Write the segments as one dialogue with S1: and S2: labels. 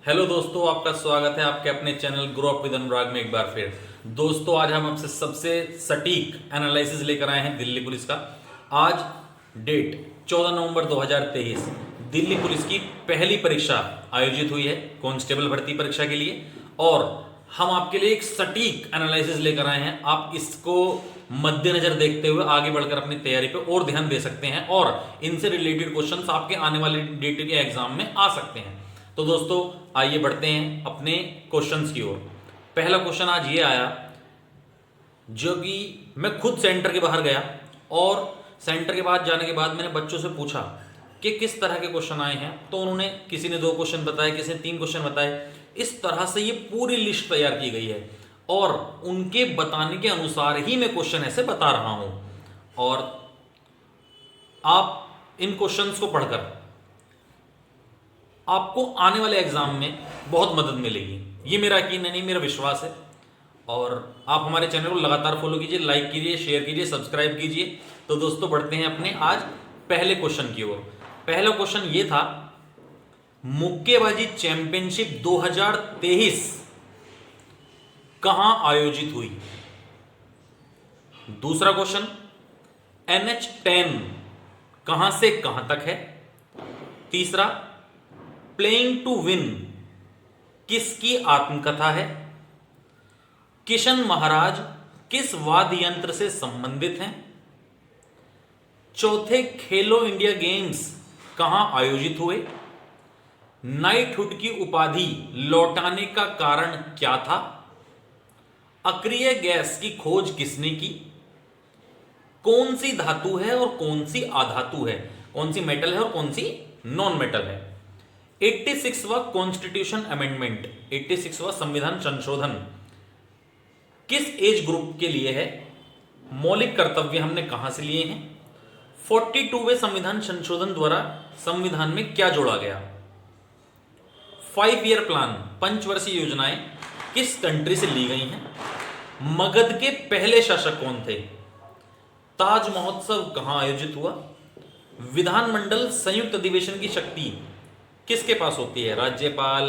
S1: Hello दोस्तों, आपका स्वागत है आपके अपने चैनल ग्रो अप विद अनुराग में एक बार फिर। दोस्तों, आज हम आपसे सबसे सटीक एनालिसिस लेकर आए हैं दिल्ली पुलिस का। आज डेट 14 नवंबर 2023 दिल्ली पुलिस की पहली परीक्षा आयोजित हुई है कांस्टेबल भर्ती परीक्षा के लिए, और हम आपके लिए एक सटीक एनालिसिस लेकर आए हैं। आप इसको मद्देनजर देखते हुए आगे बढ़कर अपनी तैयारी पे और ध्यान दे सकते हैं और इनसे रिलेटेड क्वेश्चंस आपके आने वाले डेट के एग्जाम में आ सकते हैं। तो दोस्तों, आइए बढ़ते हैं अपने क्वेश्चंस की ओर। पहला क्वेश्चन आज ये आया, जो कि मैं खुद सेंटर के बाहर गया और सेंटर के बाहर जाने के बाद मैंने बच्चों से पूछा कि किस तरह के क्वेश्चन आए हैं। तो उन्होंने, किसी ने 2 क्वेश्चन बताए, किसी ने 3 क्वेश्चन बताए। इस तरह से ये पूरी लिस्ट तैयार की गई है और उनके बताने के अनुसार ही मैं क्वेश्चन ऐसे बता रहा हूं। और आप इन क्वेश्चंस को पढ़कर आपको आने वाले एग्जाम में बहुत मदद मिलेगी, ये मेरा यकीन नहीं, मेरा विश्वास है। और आप हमारे चैनल को लगातार फॉलो कीजिए, लाइक कीजिए, शेयर कीजिए, सब्सक्राइब कीजिए। तो दोस्तों, बढ़ते हैं अपने आज पहले क्वेश्चन की ओर। पहला क्वेश्चन ये था, मुक्केबाजी चैंपियनशिप 2023 कहां आयोजित हुई। दूसरा क्वेश्चन, NH10 कहां से कहां तक है। तीसरा, प्लेइंग टू विन किसकी आत्मकथा है। किशन महाराज किस वाद्य यंत्र से संबंधित हैं। चौथे, खेलो इंडिया गेम्स कहां आयोजित हुए। नाइटहुड की उपाधि लौटाने का कारण क्या था। अक्रिय गैस की खोज किसने की। कौन सी धातु है और कौन सी अधातु है, कौन सी मेटल है और कौन सी नॉन मेटल है। 86वां कॉन्स्टिट्यूशन अमेंडमेंट, 86वां संविधान संशोधन किस एज ग्रुप के लिए है। मौलिक कर्तव्य हमने कहां से लिए हैं। 42वें संविधान संशोधन द्वारा संविधान में क्या जोड़ा गया। 5 ईयर प्लान, पंचवर्षीय योजनाएं किस कंट्री से ली गई हैं। मगध के पहले शासक कौन थे। ताज महोत्सव कहां आयोजित हुआ। विधानमंडल संयुक्त अधिवेशन की शक्ति किसके पास होती है। राज्यपाल,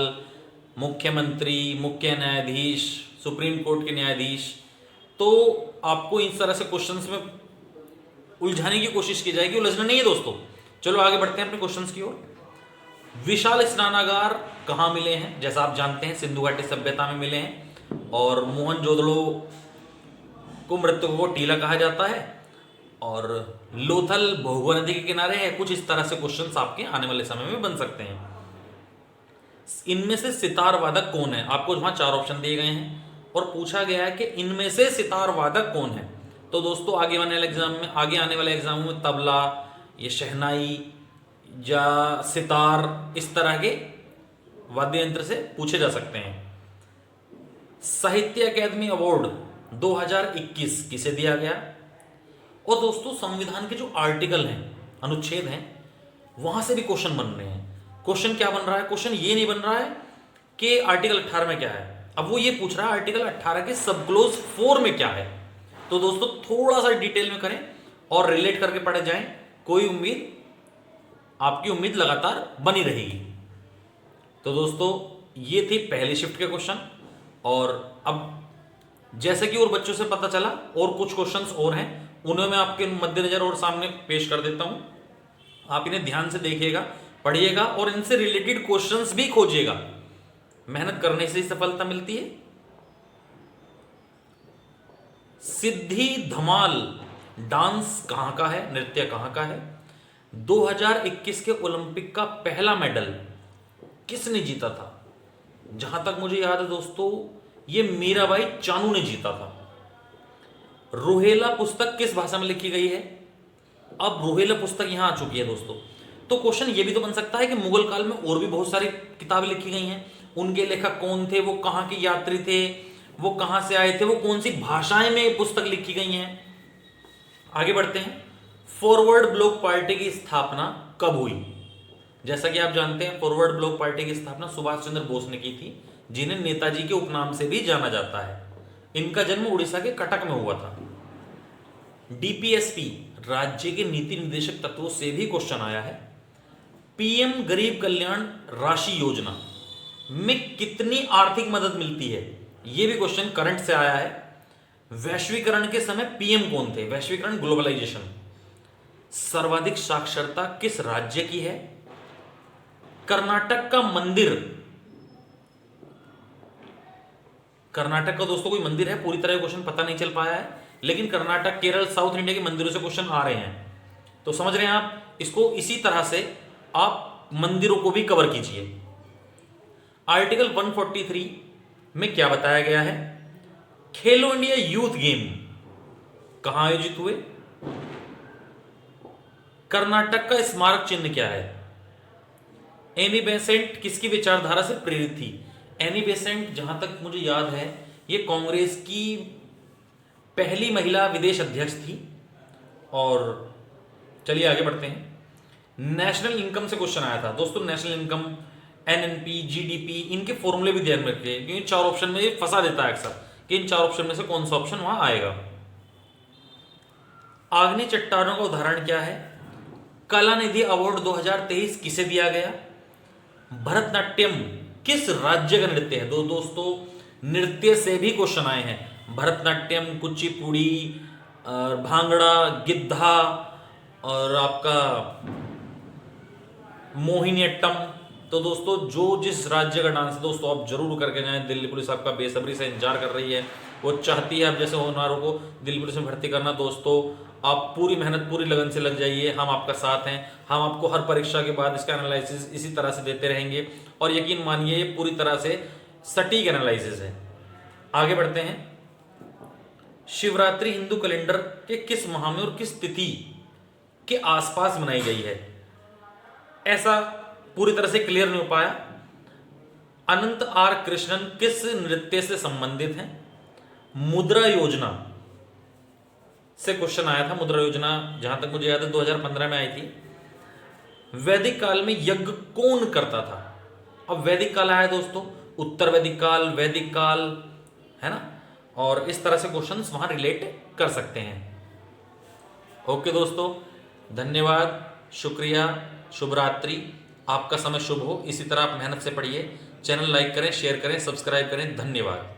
S1: मुख्यमंत्री, मुख्य न्यायाधीश, सुप्रीम कोर्ट के न्यायाधीश। तो आपको इस तरह से क्वेश्चंस में उलझाने की कोशिश की जाएगी, उलझना नहीं है दोस्तों। चलो आगे बढ़ते हैं अपने क्वेश्चंस की ओर। विशाल स्नानागार कहां मिले हैं। जैसा आप जानते हैं, सिंधु घाटी सभ्यता में मिले हैं और मोहनजोदड़ो को मृतकों को टीला कहा जाता है और लोथल भोगवा नदी के किनारे है। कुछ इस तरह से क्वेश्चंस आपके आने वाले समय में बन सकते हैं। इनमें से सितार वादक कौन है। आपको वहां 4 ऑप्शन दिए गए हैं और पूछा गया है कि इनमें से सितार वादक कौन है। तो दोस्तों, आगे आने वाले एग्जाम में तबला, ये शहनाई या सितार, इस तरह के वाद्य यंत्र से पूछे जा सकते हैं। साहित्य अकादमी अवार्ड 2021 किसे दिया गया। और दोस्तों, संविधान के जो आर्टिकल हैं, अनुच्छेद हैं, वहां से भी क्वेश्चन बन रहे हैं। क्वेश्चन क्या बन रहा है, क्वेश्चन ये नहीं बन रहा है कि आर्टिकल 18 में क्या है, अब वो ये पूछ रहा है आर्टिकल 18 के सब क्लोज 4 में क्या है। तो दोस्तों, थोड़ा सा डिटेल में करें और रिलेट करके पढ़े जाएं, आपकी उम्मीद लगातार बनी रहेगी। तो दोस्तों, ये थी पहली शिफ्ट के क्वेश्चन। और अब जैसे कि और बच्चों से पता चला, और कुछ क्वेश्चंस और हैं, उन्हें मैं आपके मद्देनजर और सामने पेश कर देता हूं। आप इन्हें ध्यान से देखिएगा, पढ़िएगा और इनसे रिलेटेड क्वेश्चंस भी खोजिएगा। मेहनत करने से ही सफलता मिलती है। सिद्धि धमाल डांस कहां का है, नृत्य कहां का है। 2021 के ओलंपिक का पहला मेडल किसने जीता था। जहां तक मुझे याद है दोस्तों, ये मीराबाई चानू ने जीता था। रोहेला पुस्तक किस भाषा में लिखी गई है। अब रोहेला पुस्तक यहां आ चुकी है दोस्तों। तो क्वेश्चन ये भी तो बन सकता है कि मुगल काल में और भी बहुत सारी किताबें लिखी गई हैं, उनके लेखक कौन थे, वो कहां के यात्री थे, वो कहां से आए थे, वो कौन सी भाषाएं में पुस्तक लिखी गई हैं। आगे बढ़ते हैं। फॉरवर्ड ब्लॉक पार्टी की स्थापना कब हुई। जैसा कि आप जानते हैं, फॉरवर्ड ब्लॉक पार्टी की स्थापना सुभाष चंद्र बोस ने की थी, जिन्हें नेताजी के उपनाम से भी जाना जाता है। इनका जन्म उड़ीसा के कटक में हुआ था। डीपीएसपी, राज्य के नीति निर्देशक तत्वों से भी क्वेश्चन आया है। पीएम गरीब कल्याण राशि योजना में कितनी आर्थिक मदद मिलती है? यह भी क्वेश्चन करंट से आया है। वैश्वीकरण के समय पीएम कौन थे? वैश्वीकरण, ग्लोबलाइजेशन। सर्वाधिक साक्षरता किस राज्य की है? कर्नाटक का मंदिर, कर्नाटक का दोस्तों कोई मंदिर है? पूरी तरह क्वेश्चन पता नहीं चल पाया है, लेकिन कर्नाटक, केरल, साउथ इंडिया के मंदिरों से क्वेश्चन आ रहे हैं, तो समझ रहे हैं आप। इसको इसी तरह से आप मंदिरों को भी कवर कीजिए। आर्टिकल 143 में क्या बताया गया है? खेलो इंडिया यूथ गेम कहां आयोजित हुए? कर्नाटक का स्मारक चिन्ह क्या है? एनी बेसेंट किसकी विचारधारा से प्रेरित थी? एनी बेसेंट, जहां तक मुझे याद है, ये कांग्रेस की पहली महिला विदेश अध्यक्ष थी। और चलिए आगे बढ़ते हैं। नेशनल इनकम से क्वेश्चन आया था दोस्तों। नेशनल इनकम, एनएनपी, जीडीपी, इनके फॉर्मूले भी ध्यान रखिए, क्योंकि 4 ऑप्शन में ये फंसा देता है अक्सर कि इन 4 ऑप्शन में से कौन सा ऑप्शन वहां आएगा। आग्नेय चट्टानों का उदाहरण क्या है? कलानिधि अवार्ड 2023 किसे दिया गया? भरतनाट्यम किस राज्य का नृत्य है? दोस्तों नृत्य से भी क्वेश्चन आए हैं। भरतनाट्यम, कुचिपुड़ी, भांगड़ा, गिद्धा और आपका मोहिनीअट्टम। तो दोस्तों जो जिस राज्य का डांस है दोस्तों आप जरूर करके जाएं। दिल्ली पुलिस आपका बेसब्री से इंतजार कर रही है, वो चाहती है आप जैसे होनहारों को दिल्ली पुलिस में भर्ती करना। दोस्तों आप पूरी मेहनत, पूरी लगन से लग जाइए, हम आपका साथ हैं। हम आपको हर परीक्षा के बाद इसका एनालिसिस इसी तरह से देते रहेंगे, और यकीन मानिए ये पूरी तरह से सटीक एनालिसिस है। आगे बढ़ते हैं। शिवरात्रि हिंदू कैलेंडर के किस माह में और किस तिथि के आसपास मनाई गई है? ऐसा पूरी तरह से क्लियर नहीं हो पाया। अनंत आर कृष्णन किस नृत्य से संबंधित हैं? मुद्रा योजना से क्वेश्चन आया था। मुद्रा योजना जहां तक मुझे याद है 2015 में आई थी। वैदिक काल में यज्ञ कौन करता था? अब वैदिक काल आया दोस्तों, उत्तर वैदिक काल, वैदिक काल, है ना, और इस तरह से क्वेश्चंस वहां रिलेट कर सकते हैं। ओके दोस्तों, धन्यवाद, शुक्रिया, शुभ रात्रि, आपका समय शुभ हो। इसी तरह आप मेहनत से पढ़िए। चैनल लाइक करें, शेयर करें, सब्सक्राइब करें। धन्यवाद।